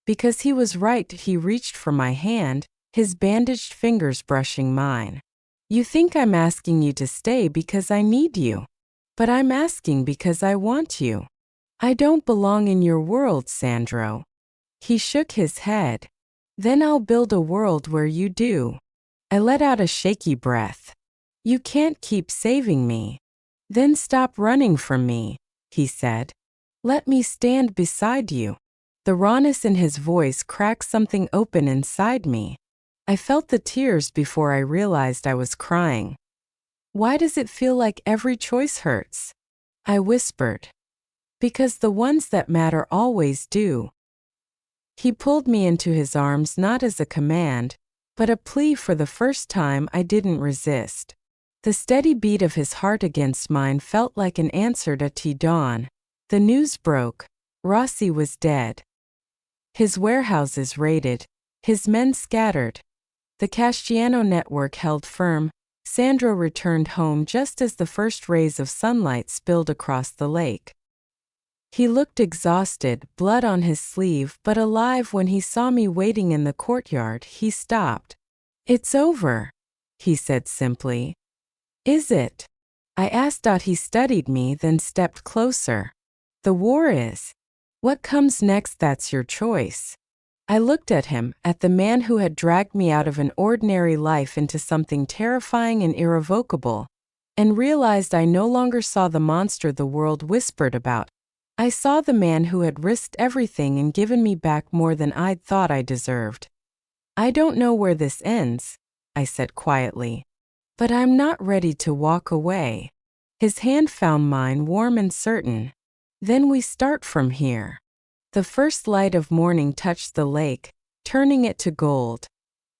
Because he was right. He reached for my hand, his bandaged fingers brushing mine. You think I'm asking you to stay because I need you. But I'm asking because I want you. I don't belong in your world, Sandro. He shook his head. Then I'll build a world where you do. I let out a shaky breath. You can't keep saving me. Then stop running from me, he said. Let me stand beside you. The rawness in his voice cracked something open inside me. I felt the tears before I realized I was crying. Why does it feel like every choice hurts? I whispered. Because the ones that matter always do. He pulled me into his arms not as a command, but a plea. For the first time I didn't resist. The steady beat of his heart against mine felt like an answer to T-Dawn. The news broke. Rossi was dead. His warehouses raided. His men scattered. The Casciano network held firm. Sandro returned home just as the first rays of sunlight spilled across the lake. He looked exhausted, blood on his sleeve, but alive. When he saw me waiting in the courtyard, he stopped. "It's over," he said simply. "Is it?" I asked. He studied me, then stepped closer. "The war is. What comes next, that's your choice." I looked at him, at the man who had dragged me out of an ordinary life into something terrifying and irrevocable, and realized I no longer saw the monster the world whispered about. I saw the man who had risked everything and given me back more than I'd thought I deserved. "I don't know where this ends," I said quietly, "but I'm not ready to walk away." His hand found mine, warm and certain. "Then we start from here." The first light of morning touched the lake, turning it to gold.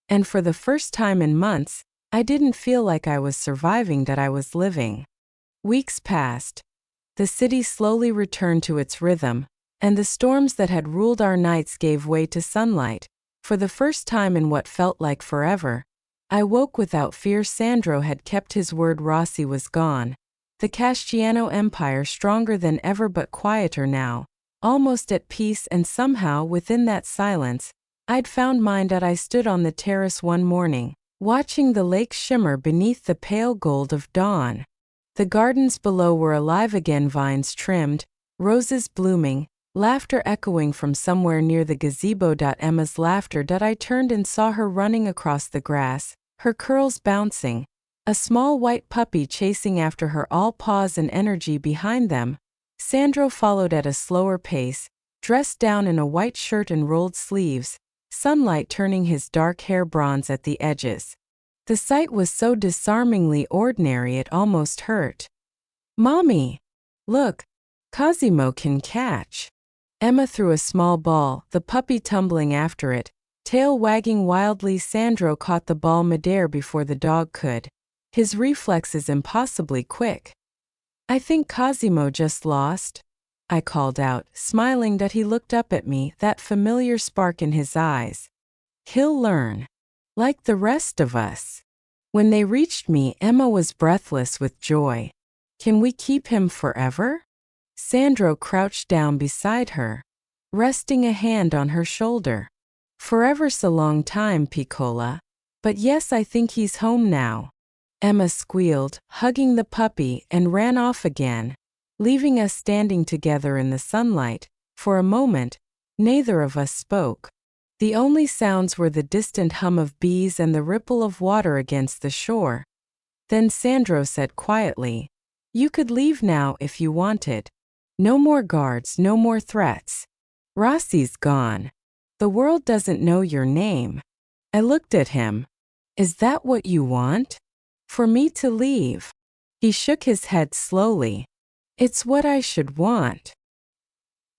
And for the first time in months, I didn't feel like I was surviving, that I was living. Weeks passed. The city slowly returned to its rhythm, and the storms that had ruled our nights gave way to sunlight. For the first time in what felt like forever, I woke without fear. Sandro had kept his word. Rossi was gone. The Casciano Empire stronger than ever, but quieter now, almost at peace. And somehow, within that silence, I'd found mine. I stood on the terrace one morning, watching the lake shimmer beneath the pale gold of dawn. The gardens below were alive again, vines trimmed, roses blooming, laughter echoing from somewhere near the gazebo. Emma's laughter. I turned and saw her running across the grass, her curls bouncing, a small white puppy chasing after her, all paws and energy behind them. Sandro followed at a slower pace, dressed down in a white shirt and rolled sleeves, sunlight turning his dark hair bronze at the edges. The sight was so disarmingly ordinary it almost hurt. "Mommy! Look! Cosimo can catch!" Emma threw a small ball, the puppy tumbling after it, tail wagging wildly. Sandro caught the ball midair before the dog could, his reflexes impossibly quick. "I think Cosimo just lost," I called out, smiling. He looked up at me, that familiar spark in his eyes. "He'll learn. Like the rest of us." When they reached me, Emma was breathless with joy. "Can we keep him forever?" Sandro crouched down beside her, resting a hand on her shoulder. "Forever's a long time, Piccola. But yes, I think he's home now." Emma squealed, hugging the puppy, and ran off again, leaving us standing together in the sunlight. For a moment, neither of us spoke. The only sounds were the distant hum of bees and the ripple of water against the shore. Then Sandro said quietly, "You could leave now if you wanted. No more guards, no more threats. Rossi's gone. The world doesn't know your name." I looked at him. "Is that what you want? For me to leave?" He shook his head slowly. "It's what I should want."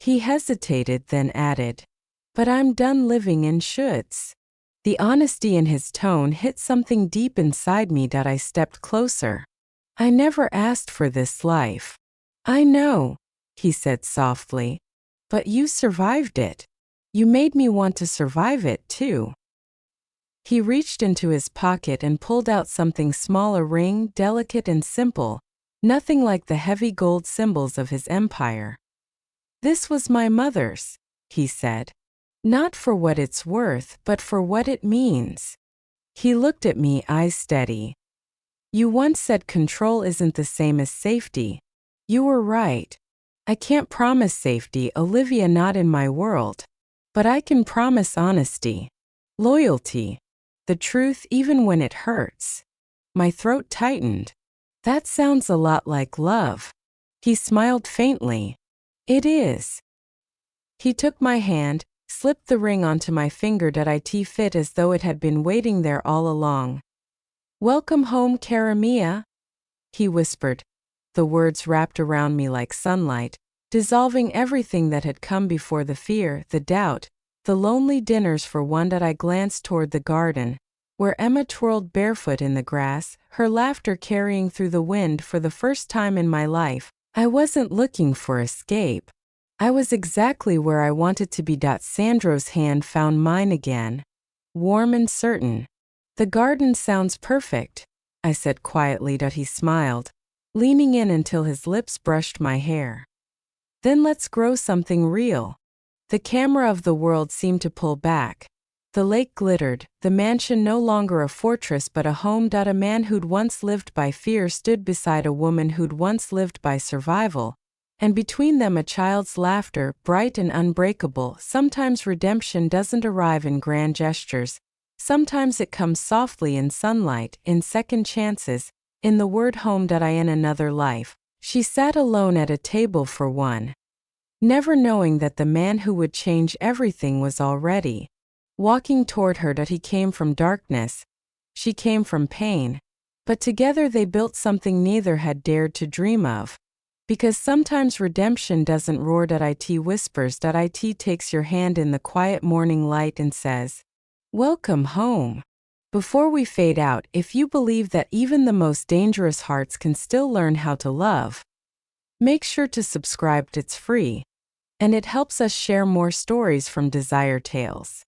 He hesitated, then added, "But I'm done living in shoulds." The honesty in his tone hit something deep inside me. I stepped closer. "I never asked for this life." "I know," he said softly, "but you survived it. You made me want to survive it too." He reached into his pocket and pulled out something small, a ring, delicate and simple, nothing like the heavy gold symbols of his empire. "This was my mother's," he said. "Not for what it's worth, but for what it means." He looked at me, eyes steady. "You once said control isn't the same as safety. You were right. I can't promise safety, Olivia, not in my world. But I can promise honesty, loyalty, the truth even when it hurts." My throat tightened. "That sounds a lot like love." He smiled faintly. "It is." He took my hand, slipped the ring onto my finger. It fit as though it had been waiting there all along. "Welcome home, cara mia," he whispered. The words wrapped around me like sunlight, dissolving everything that had come before, the fear, the doubt, the lonely dinners for one that I glanced toward the garden, where Emma twirled barefoot in the grass, her laughter carrying through the wind for the first time in my life. I wasn't looking for escape. I was exactly where I wanted to be. Sandro's hand found mine again, warm and certain. The garden sounds perfect, I said quietly. He smiled, leaning in until his lips brushed my hair. Then let's grow something real. The camera of the world seemed to pull back. The lake glittered, the mansion no longer a fortress but a home. A man who'd once lived by fear stood beside a woman who'd once lived by survival, and between them a child's laughter, bright and unbreakable. Sometimes redemption doesn't arrive in grand gestures. Sometimes it comes softly in sunlight, in second chances, in the word home. In another life, she sat alone at a table for one, never knowing that the man who would change everything was already walking toward her. He came from darkness, she came from pain, but together they built something neither had dared to dream of. Because sometimes redemption doesn't roar. It whispers. It takes your hand in the quiet morning light and says, "Welcome home." Before we fade out, if you believe that even the most dangerous hearts can still learn how to love, make sure to subscribe. It's free, and it helps us share more stories from Desire Tales.